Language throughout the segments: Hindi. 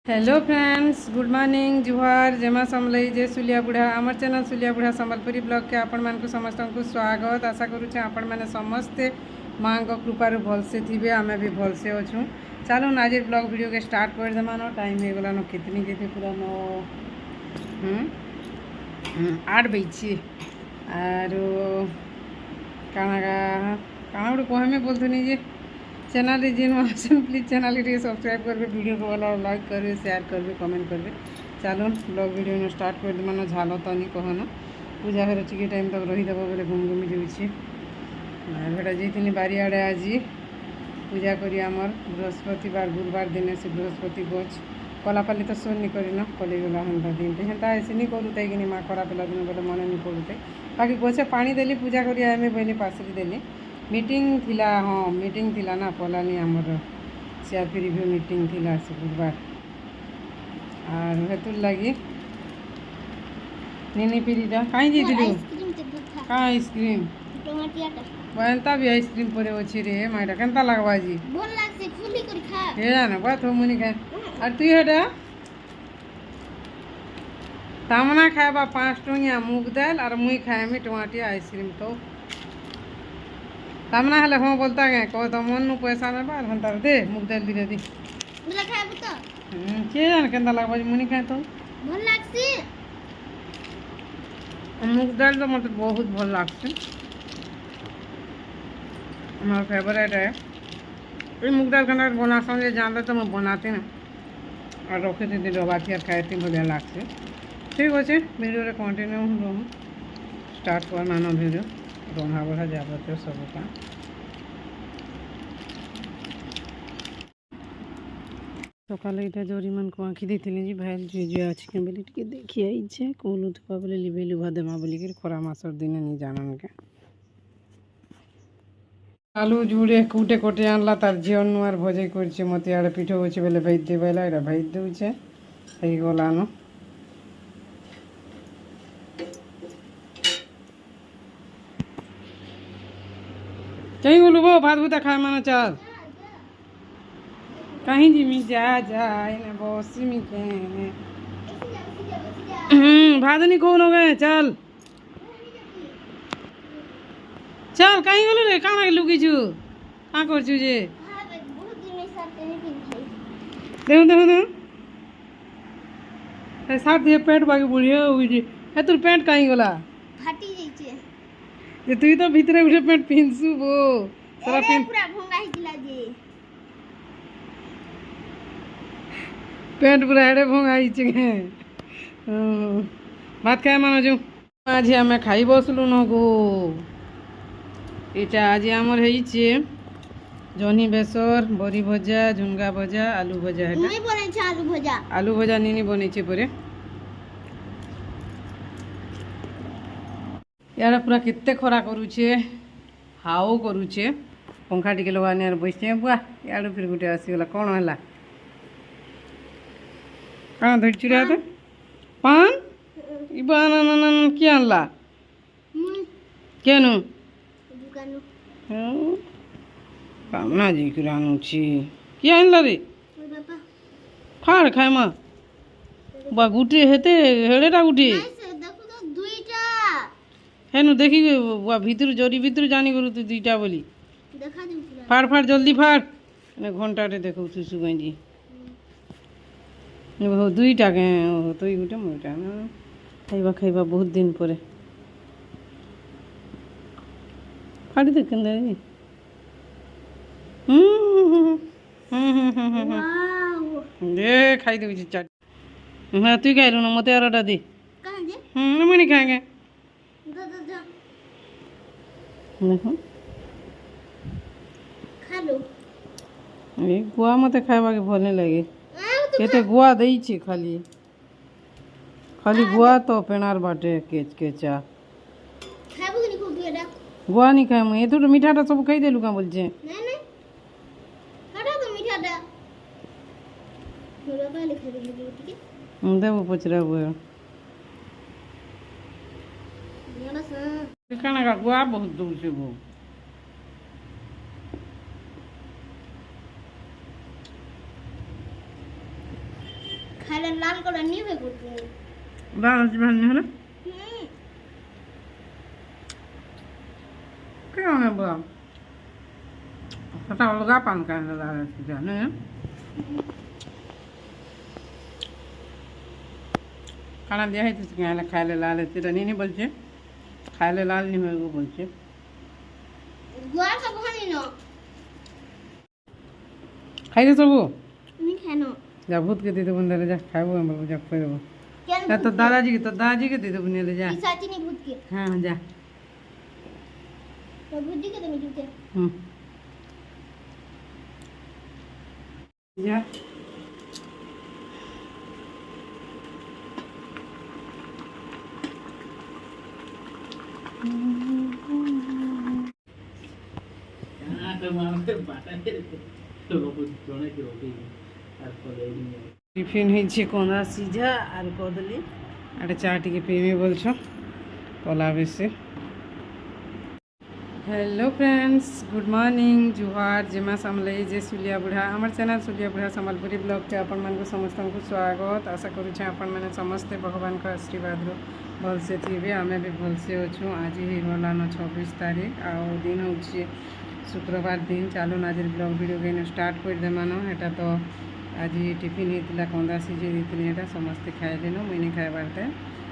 हेलो फ्रेंड्स गुड मॉर्निंग जुहार जमा समलई जय सुलिया बुढ़ा आमर चैनल सुलिया बुढ़ा संबलपुरी ब्लॉग के आपण मान समस्त को स्वागत आशा करुचे आपण मैंने समस्ते माँ कृपार भलसे थे आम भी भलसे अच्छू चलो आज ब्लॉग वीडियो के स्टार्ट कर देमा न टाइम हो गला न कितनी के पूरा 8 बजे आर काना काना गोटे कहमे बोलथुनी जे चैनल जिन आसन प्लीज चैनल के सब्सक्राइब करेंगे वीडियो को वाला लाइक करेंगे शेयर करेंगे कमेंट करेंगे चलो ब्लॉग वीडियो में स्टार्ट कर मान झाल तो नहीं कहन पूजा घर टिके टाइम तक रहीदेव बोले घूम घूमी जाऊँगा जाइए बारियाड़े आज पूजा करी आमर बृहस्पतिवार गुरुवार दिन से बृहस्पति गच कलापाली तो सोनी करन कलिगला हंता दिन हेन्ता ऐसे नहीं करूँ कि माँ खराब है दिन बोले मन नहीं पड़ुते बाकी गचे पानी देली पूजा करी आमे बोली पासरी देली मीटिंग थिला हाँ मीटिंग थिला ना पलानी आमर सीआरपी रिव्यू मीटिंग थिला से बुधवार और हेतुर लगी निनी पीरीटा कहीं जाइलु का आइसक्रीम एंता भी आइसक्रीम परे अच्छी रे माइटा केनता लगवा जी बोल लागसे खुली कर खा हे जाना बात हो मुनी खाए और तू हेडा तामना खाएबा 5 टंगिया मूग दाल और मुई खाएमी टमाटिया आइसक्रीम तो तामना हेले हाँ बोलता गए कह तो मन नु पैसा ना बार हंता दे मुग दाल दिले दी मुला खाएब तो के जाने केनता लगबा मुनी खाए तो भल लागसी मुग दाल तो मत बहुत भल लागसी हमारा फेवरेट है ये मुग दाल खाना बना समझे जानते तो मैं बनाती ना और रखे थे डबाती और खाती बढ़िया लागसी ठीक अच्छे वीडियो कंटिन्यू हम स्टार्ट कर मानो वीडियो रंधा बढ़ा जाबत सब का सकाल ये जरीमान को आँखी देती जी भाई जुए अच्छे बोली टे देखी आईचे कौन थोड़ा बोले लिभे लुभा देमा बोलिक खरा मासर दिन नहीं जानन के आलू जुड़े कुटे कोटे आनला तार झील नुआर भजे कर मत आड़े पिठो अच्छे बोले भाई दे बोला ये भाई दूचे हो गलान कहीं बोलू वो भात भूता खाए मानो चल कहीं जिमी जा बसी के भात नहीं कौन हो गए चल चल कहीं गलु रे कहाँ लुकीचु कहाँ करचु जे देखो देखो देखो साथ दिए पेंट बाकी बुढ़िया हुई जी है तोर पेंट कहीं गला फाटी जाइछे जे तुई तो भीतरे उठे पेंट पिनसु वो सारा पिन पूरा भंगा हिला जे पेंट पूरा हेडे भंगाई छे भात खाए मानो जो आज आम खाई बसलु न गो এটা आज आमर है जहनी बेसर बड़ी भजा झुंगा भजा आलू भजा है मुई बनै आलू भजा निनी बनै परे यार पूरा केते खरा करूचे हाओ करूचे पंखा टिके लगाने यार बैठे बुआ यार फिर गोटे आसीगला कौन है कहाँ धरची रे तो पान किए आनला केनु दुकानु कामना जी कर आनुची किए आनला रे ओय बाबा फाड़ खाए मा बा गुटे हेते हेड़ेटा गुटे नाइस देखो तो दुईटा हेनु देखी बा भीतर जरी भीतर जानी करू तू दुईटा बोली देखा दे पूरा फाड़ फाड़ जल्दी फाड़ ने घंटा रे देखो तू सुगई जी हो दुईटा के तो गुटे मोटा ना खाइबा खाइबा बहुत दिन परे फाड़ी दे कंदे वाओ दे खाई दे चाट हाँ तू खाइलु ना मते आरटा दे कहां जे मैं नहीं खाएंगे द देखो खा लो ये गुआ मते खाइबा के भल नहीं लगे केते गुआ दई छी खाली खाली गुआ तो पेनार बाटे केच केचा खाबो कि को गेडा गुआ नहीं खाए मैं ये तो मीठाटा सब खाई देलु का बोलछे नहीं नहीं हटा तो मीठाटा मोरा पहले खा दे ठीक है देव पचरा बुआ याना सा खाना का गुआ बहुत दूर से वो खाइले लाल कलर नहीं हुए कुछ लाल ଅଛି ଭାନି ହେଲା क्या है बा ସେଟା ଅଲଗା ପାନ କାହିଁକି ଲାଲ ଅଛି ଜାନେ खाना दिया है तो खाइले लाल है तेरा नहीं बोलছে खाइले लाल नहीं होएगा बोलছে गुआर का बहानी न खाई दे सबू नहीं खानो जा भूत के दे दे बंदे जा खाबो हम बोल जा खोई देबो क्या या तो दादाजी के दे दे बने ले जा पिसाची नहीं भूत के हां जा तो बुद्धि के तो मिलते जा टिफिन ହେଇଛି କନ୍ଦା ସିଝା ଆର କଦଲି ଆଡ଼େ ଚା ଟିକେ ପିଇମି ବୋଲଛ କଲା ବେଶୀ हेलो फ्रेंड्स गुड मॉर्निंग जुहार जेमा समले जे सुलिया बुढ़ा हमार चैनल सुलिया बुढ़ा संबलपुरी ब्लॉग के अपन मन को समस्त को स्वागत आशा करुचे अपन मैंने समस्ते भगवान का आशीर्वाद रो भलसे थी आमे भी भलसे अच्छू आज ही गलान 26 तारीख आउ दिन हूँ शुक्रवार दिन चलो आज ब्लॉग वीडियो के स्टार्ट कर देमान एटा तो आज टिफिन होता कंदा सीझे देती है समस्ते खाइलेन मुझे खाइबार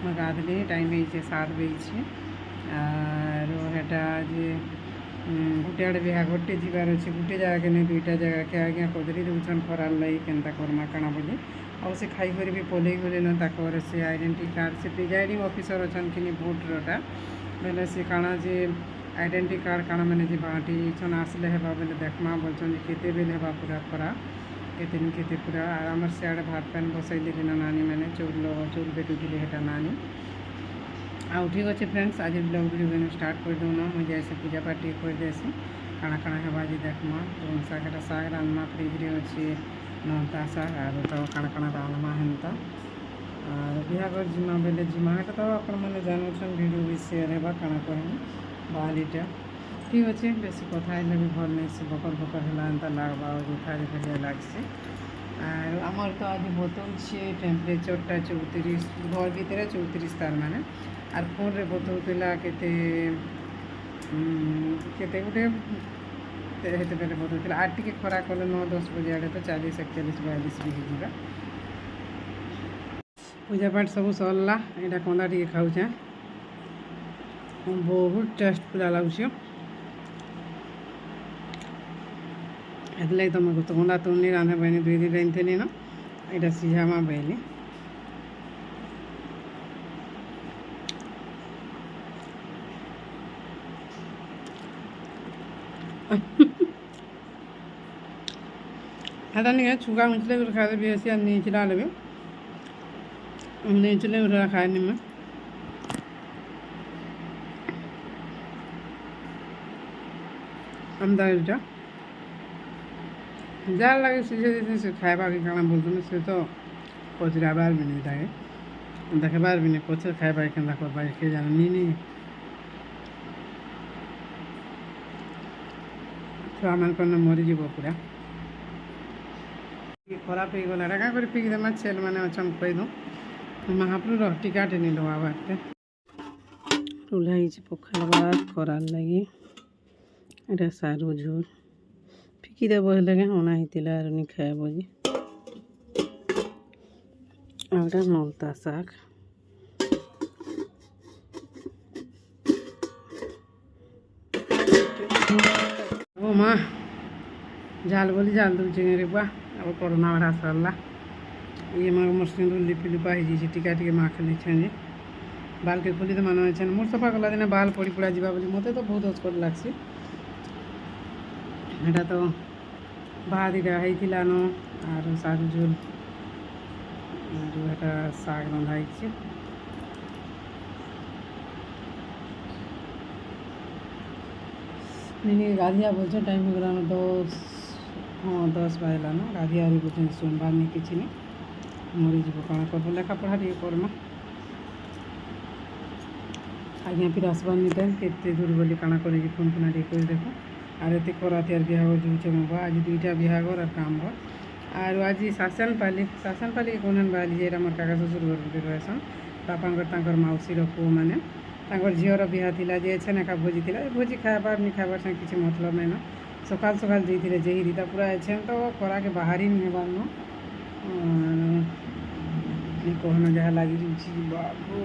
मैं गाधली टाइम हो 7 बजे आर हेटा जे गोटे आड़े बिहा गोटे जीवार अच्छे गोटे जगह के नहीं दुईटा जगह के आज्ञा कदरी दूसन खरार लगी केनता करमा काଣା बोली और से खाई कर भी पलई गले न ताकर से आइडेंटिटी कार्ड से प्रिजाइडिंग ऑफिसर अच्छा कि भोटरटा बेले से काଣା जे आइडेंटिटी कार्ड काଣା मैंने जे बाँटी छन आसले हेबा बेले देखमा बोलछन जे केते बेले हेबा पूरा खरा केते दिन केते पूरा आर हमर से आड़े भात पैन बसैले दिन नानी मैंने चौल पे टूटिले हेटा नानी आउ ठीक अच्छे फ्रेंड्स आज ब्लॉग वीडियो स्टार्ट कर दूना मुझे ऐसे पूजा पाठ कर देसी काଣା काଣା हेबा जे देखमा दोन सागटा साग रान्मा फ्रिज रे अच्छे नौता साग आर तो काଣା काଣା रान्मा हेनता और बिहागर जिमा बेले जिमा हेटा तो अपन मैंने जानछन वीडियो भी शेयर हेबा काଣା कहनी बालीटा ठीक अच्छे बेसी कथा हेले भी भल नहीं से बकर बकर हेला एंता लागबा और खाली खाली लागसे और आमर तो आज बतौछे टेम्परेचरटा 34 घर भितर 34 तार माने और फोन रे बतौला केते केते गोटे हेते बेले बतौला आज टिके खरा कले 9-10 बजे आड़े तो 40-41-42 भी होगा पूजा पाठ सब सरला यहाँ कंदा टे खाऊे बहुत टेस्ट पूरा लगुच एतल तुम कंदा तो नहीं रांधे बहनी 2 दिन रांधे ना यहाँ सीझामा बहली हेटा नहीं है छुका उछले खा दे ऐसे नहीं चिला लेबे नहीं चले उठा खाए नहीं मैं अमदाजा जा लगे सीझे देते से खाएबा के खाना बोलते से तो पचराबार भी नहीं था देखबार भी नहीं पचर खाएबा के करबा के जान नहीं छुआ मान मरीज पूरा खराब हो गला क्या कर फिक देमा छेल मैंने अच्छा खुद महाप्रभु टीका टेनी लगा बाटे रुला पखाल भात खरार लगे এটা সারু ঝোল ফিকি দেব লাগে অনা হইতিলা আর নি খাইব যে আটা নলতা শাক ও মা জাল বলি জাল দউছে রে বা अब कोरोना वाला सरला ये माँ मोर सिंदूर लिपि लिपा हो टीका टी माखली छे बाल के खोली तो मान मोर सफा कला दिन बाल पड़ी पुड़ा जावा बोली मत तो बहुत अचकट लगसी एटा तो भात इटा होता न और साग झोल और साग रंधाई गाधिया बोल टाइम हो गला 10 हाँ 10 बाजला न गाधिया बोलते सोमवार नहीं किसी नहीं मरीज कण कर लेखा पढ़ा टे करमा आज्ञा फिर आसबार नहीं टाइम केते दूर बोली काଣା कर फोन फोना टे कर देख आर एत खरा यार बिहागर जो आज 2टा बिहागर और काम घर আর আজ শাসন পালি কোন বালি যে আমার কাকা শ্বশুর ঘর ভিতরে রয়েছেন বাপাঙ্কর তাঙ্কর মাউসীর পুଅ মানে ତାଙ୍କର ଝିଅର ବିହା ଥିଲା ଯେ ଏଛେନ ଏକା ଭୋଜି ଥିଲା ଏ ଭୋଜି ଖାଇବାର ନି ଖାଇବାର ସାଙ୍ଗେ କିଛି ମତଲବ ନାଇଁନ ସକାଳ ସକାଳ ଦେଇଥିଲେ ଯେହି ଦିଟା ପୁରା ଏଛେନ ତ ଖରାକେ ବାହାରି ନି ହେବାରନ କହନ ଯାହା ଲାଗିଯାଉଛି ବାବୁ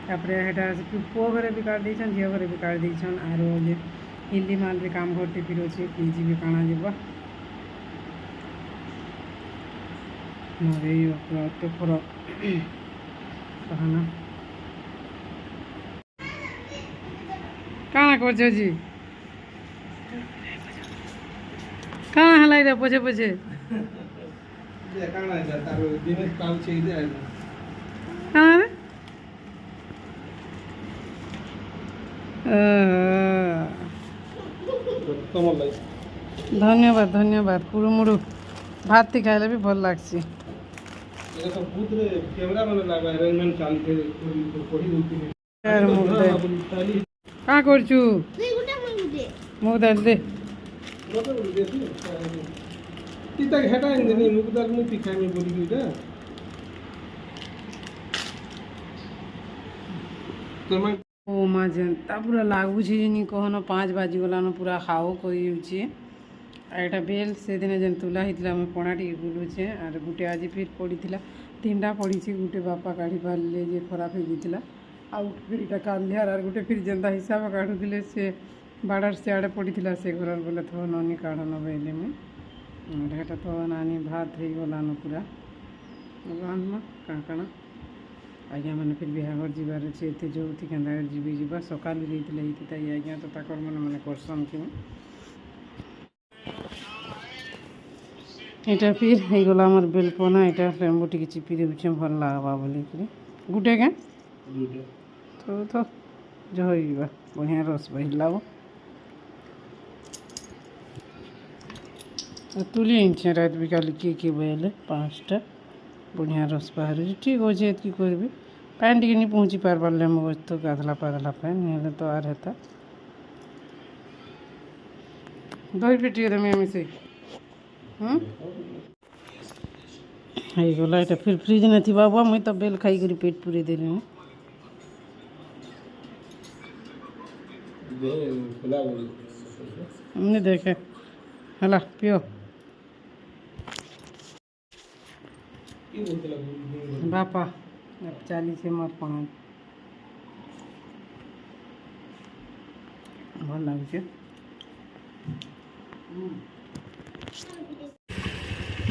ତାପରେ ହେଟା ପୁଅ ଘରେ ବି କାଢ଼ି ଦେଇଛନ୍ ଝିଅ ଘରେ ବି କାଢ଼ି ଦେଇଛନ୍ ଆରୁ ଯେ ହିଲି ମାଲରେ କାମ ଘରଟି ଫିର ଅଛି ପିଜି ବି କାଣା ଯିବ ମରେ ଏତେ ଫରକ कहना काଣା करछ जी काଣା हलाई रे पछे पछे जे काଣା जा तार दिनेश काम छै दे काଣା रे तमल लाई धन्यवाद धन्यवाद कुरुमुरु भात ती खाइले भी भल लागसी ये सब खुद रे कैमरा मन लागा अरेंजमेंट चालते कोडी दोती यार मुर्दे का करछु তুই গুটা মই গুটে मुग दाल दे मत बोल दे ती तक हेटा इन देनी मुकदार मु पिखाई में बोली गईटा तमे ओ माँ जेन्ता पूरा लागुଛି ନି कहन 5 बाजी गलान पूरा खाओ करी होची एटा बेल से दिन जेन तुला हितला हम पणा टी गुलुछे आर गुटे आज फिर पड़ीथिला तीनटा पड़ीछि गुटे बापा काढी पारले जे खराब हो गइथिला आ फिर इटा काढले आर गुटे फिर जेंता हिसाब काढुथिले से बाडर से आडे पड़ीथिला से घरर बोले थो ननी काढन बेले में एटा तो नानी भात हे गलान पूरा भगवान मा काकणा आज्ञा मैंने फिर बिहाघर जीवार अच्छे एत जो थी केन्दा जीवी जीवा सकाल जाइए ये आज्ञा तो ताकर मैंने मैंने करसन कि এটা फिर এইগুলো আমার বেলপনা এটা লেম্বু টিকে চিপি দেউছে ভাল লাগবা বলি করে গুটে কে দুটো তো তো জইবা বঢ়িয়া রস বহিলাব তুলি আনছে রাত বিকাল কি বলে 5টা বঢ়িয়া রস বাহারুଛି ঠিক আছে এতকি করবি প্যান টিকে নি পৌঁছি পারবার লেম্বু তো গাধলা পাদলা প্যান নেলে তো আর হেতা দই পেটিয়ে দেমি আমি সেই ହେଇଗଲା ଏଇଟା ଫିର୍ ଫ୍ରିଜ୍ ନେ ଥିବା ବାବା ମୁଇଁ ତ ବେଲ୍ ଖାଇକରି ପେଟ ପୁରେଇ ଦେଲିଣି दे खुला बोली ଏମିତି ଦେଖେ ହେଲା ପିଅ की बोलतला ବାପା ଚାଲିଛେ ମୋର କ'ଣ ଭଲ ଲାଗୁଛି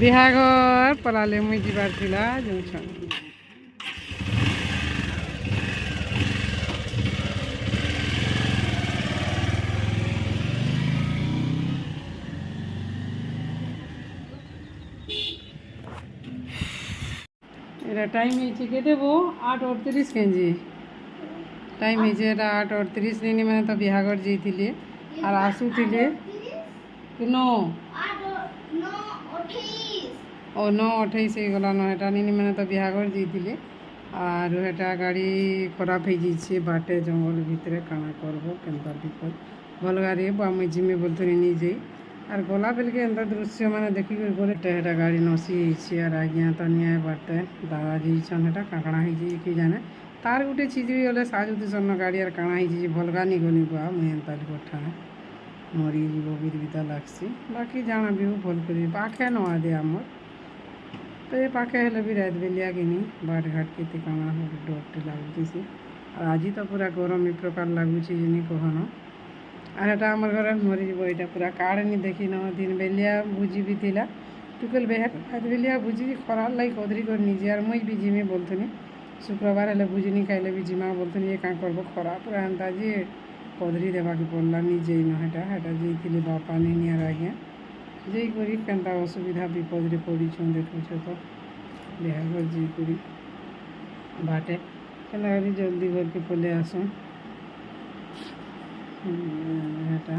ବିହାଘର ପଲାଲେ ମୁଇଁ ଯିବାର ଥିଲା ଯାଉଛନ୍ এটা টাইম হয়েছে কেটে বো 8:38 কেজি টাইম হয়েছে এটা 8:38 দিন মানে তো বিহাঘর যাইଥିଲେ আর আসুଥିଲେ কেন 9:28 ହେଇଗଲାନ ହେଟା ନିନି ମାନେ ତ ବିହାଘର ଯାଇଥିଲେ ଆରୁ ହେଟା ଗାଡ଼ି ଖରାପ ହେଇଯାଇଛେ ବାଟେ ଜଙ୍ଗଲ ଭିତରେ କାଣା କରବ କେନ୍ତା ବିପଦ ଭଲ ଗାଡ଼ି ମୁଇଁ ଯିମି ବୋଲୁଥିଲି ନି ଯାଇ ଆର୍ ଗଲା ବେଲକେ ଏନ୍ତା ଦୃଶ୍ୟ ମାନେ ଦେଖିକରି ଗଲେ ହେଟା ଗାଡ଼ି ନସି ହେଇଛି ଆର୍ ଆଜ୍ଞା ତ ନିଆ ବାଟେ ଦାଦା ଯାଇଛନ୍ ହେଟା କାଣା ହେଇଛି କି ଜାନେ ତାର ଗୋଟେ ଚିଜ ବି ଗଲେ ସାଜୁ ଦିଶନ ଗାଡ଼ି ଆର୍ କାଣା ହେଇଛି ଭଲ ଗାନି ଗନି ବା ମୁଇଁ ଏନ୍ତା କଥା ମରିଯିବ ବିରବିତା ଲାଗ୍ସି ବାକି ଜାଣା ବି ଭଲ କରି ପାଖେ ନ ଆଦେ ଆମର ତ ଏ ପାଖେ ହେଲେ ବି ରାତ ବେଲିଆ କିନି ବାଟ ଘାଟ କେତେ କାଣା ଡରଟେ ଲାଗୁଛି আর আজি তো পুরা গরম এই প্রকার লাগুছে যিনি কখনো আর এটা আমার ঘরে মরিযোগ এটা পুরা কাড়নি দেখি ন দিন বেলিয়া ভুজি বি লা টুকেল বেহার রাত বেলিয়া ভুজি খরার লাই কদরি করে নিজে আর মুই বি জিমি বলতুনি শুক্রবার হলে ভুজিনি খাইলে বি জিমা বলতুনি এ কাঁ করবো খরা পুরা এন্তা যে কদরি দেবাকে পড়লা নিজেই ন হেটা হেটা যেইଥିଲି বাপা নিনি আর আজ্ঞা যেই করি কেনতা অসুবিধা বিপদরে পড়িছন দেখুছ তো বিহাঘর যেই করি বাটে কেনা করি জলদি করকে পলে আসুন এটা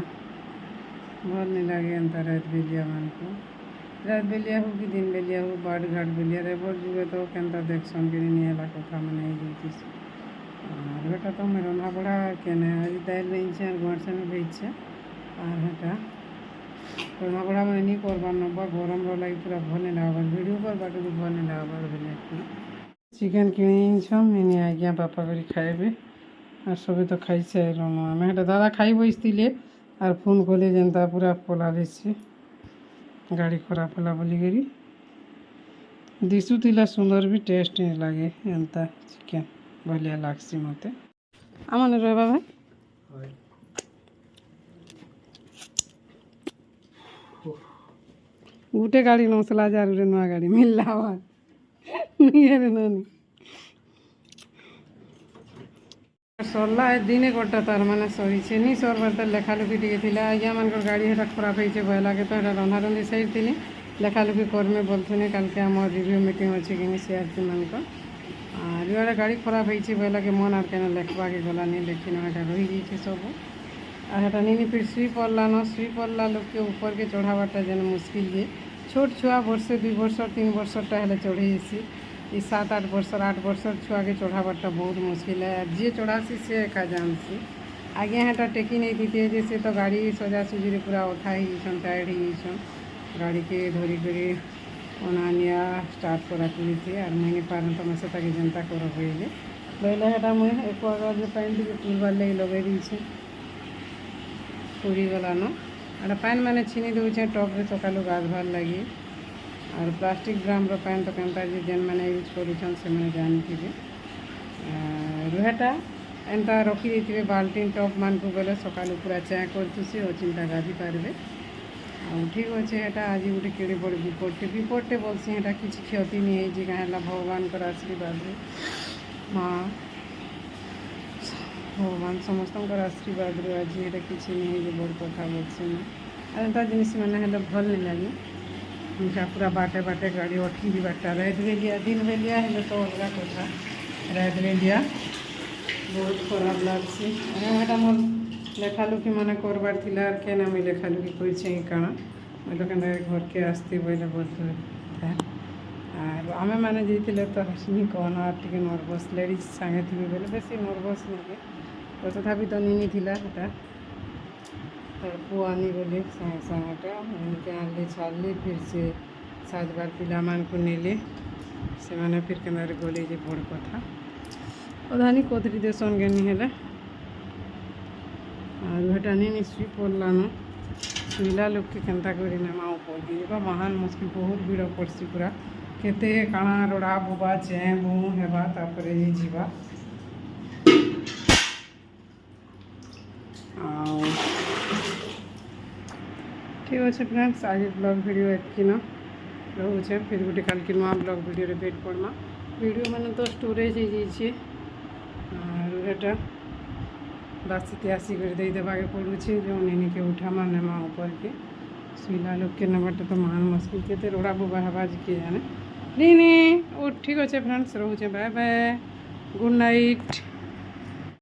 ভাল নি লাগে এন্তা রাত বেলিয়া মানকু রাত বেলিয়া হোক কি দিন বেলিয়া হোক বাট ঘাট বেলিয়া এবার যুগে তো কেনতা দেখছন কিনি নিয়েলা কথা মানে এইছিস আর এটা তো আমি রন্ধা বড়া কেনে আজ দাইল বেঁচছে আর গোয়ার সঙ্গে বেঁচছে আর এটা କର୍ମା ବଢ଼ା ମାନେ ନି କରବାର୍ ନବା ଗରମର ଲାଗି ପୁରା ଭଲ୍ ନାଇଁ ଲାଗ୍ବାର ଭିଡ଼ିଓ କରବାକେ ବି ଭଲ୍ ନାଇଁ ଲାଗ୍ବାର ବେଲେ ଚିକେନ୍ କିଣି ଆନିଛନ୍ ଏନି ଆଜ୍ଞା ବାପା କରି ଖାଇବେ আর সবে তো খাইসাইলুন আমি এটা দাদা খাই বসছিলে আর ফোন কলে যেনতা পুরা পলা দিছি গাড়ি খরাপ ହେଲା ବୋଲିକରି ଦିଶୁଥିଲା ସୁନ୍ଦର ବି ଟେଷ୍ଟ ଲାଗେ ଏନ୍ତା ଚିକେନ୍ ଭଲିଆ ଲାଗ୍ସି ମୋତେ ଆମନେ ରହିବା ଭାଇ ଗୋଟେ ଗାଡ଼ି ନଉଥିଲା ଯାର ଗୋଟେ ନୂଆ ଗାଡ଼ି ମିଳିଲା ନିଆରେ ନାନି सरला दिने गोटा तार मैंने सरीचे नहीं सरबार तो लेखालुखी टे थी आज्ञा मान गाड़ी हेटा खराब होइए बहला के तो हेटा रंधा रंधी सही थी लेखालुखी करमे बोलथुनी कल के आम रिव्यू मीटिंग अच्छे कि सीआरसी मान जुआड़े गाड़ी खराब होइए बहला के मन आर के लेखवा के गला नहीं लेकिन हेटा रही जाइए सब और हेटा नहीं फिर सुई पड़ला न सुई पड़ला लोग के ऊपर के चढ़ावाटा जेन मुश्किल जे छोट छुआ वर्षे 2 वर्ष 3 वर्षटा हेले चढ़े जासी ये 7-8 वर्ष 8 वर्ष छुआ के चढ़ाबाटा बहुत मुश्किल है जी चढ़ासी से एका जानसी आगे हेटा टेकी नहीं दीते जे से तो गाड़ी सजा सुजी पूरा उठा ही टायर्ड ही गाड़ी के धरी कर अनानिया स्टार्ट करा थी और मुझे पारन तुम से ताकि जनता कर बोले बोले हेटा मुझे एक जो पैन टी तुलबार लगे लगे दीछे पूरी गला न एटा पैन मैंने छीनी दूचे टप सकालू गाधवार लगी और प्लास्टिक ड्राम्र पैन तो केनता जे जेन मैंने यूज करूछन से मैंने जानी रुहेटा एंता रखी देते बाल्टीन टप मान को गले सकालू पूरा चा करतुसी और चिंता गाधी पारबे आ ठीक अच्छे हेटा आज गोटे केड़े बड़ विपदटे बोलसी हेटा किसी क्षति नहीं है कहीं भगवान का आशीर्वाद माँ भगवान समस्त आशीर्वाद आज ये किसी नहीं है बड़ कथा बोलसी ना एंता जिनिस मैंने हेल्ले भल नहीं लगे उनका पूरा बाटे बाटे गाड़ी अटकी भी बाटा रात बेलिया दिन बेलिया हेल्ले तो अलग कथा रात बेलिया बहुत खराब लगसी एटा मोर लेखालुखी मैंने करबार थिला केना मुझे लेखालुखी कर काଣା मैं तो कहना घर के आसती बोले बोलते और आमे मैंने जाइए तो हसनी कहना टे नर्वस लेडीज सांगे थी बोले बेसी नर्वस नहीं तो तथापि तो निनी थिला हेटा तार पुआ आनी गली सांगे सांगेटा उनके आनली छाड़ली फिर से साजबार पिला मान को नेले से मैंने फिर के गली जे बड़ कथा अधानी कोथरी देसन गेनी हेले और हेटा नहीं सुई पड़लान सुईला लोग के केन्ता करी नेमा पड़ी महान मुश्किल बहुत भीड़ पड़सी पूरा केते काଣା रोड़ा बुबा चें बू हेबा तापरे ये जीवा ठीक अच्छे फ्रेंड्स आज ब्लॉग वीडियो एतकी न रोचे फिर गोटे कल की नुआ ब्लॉग वीडियो भेट पड़मा वीडियो मैंने तो स्टोरेज हो जाइए और एटा बासी आसिक देवाके पड़ुचे जो नहीं के उठामा नेमा ऊपर के सुईला लोग के नबाटा तो महान मुश्किल के रोड़ा बुबा हवा किए जाने नहीं ओ ठीक अच्छे फ्रेंड्स रोचे बाय बाय गुड नाइट।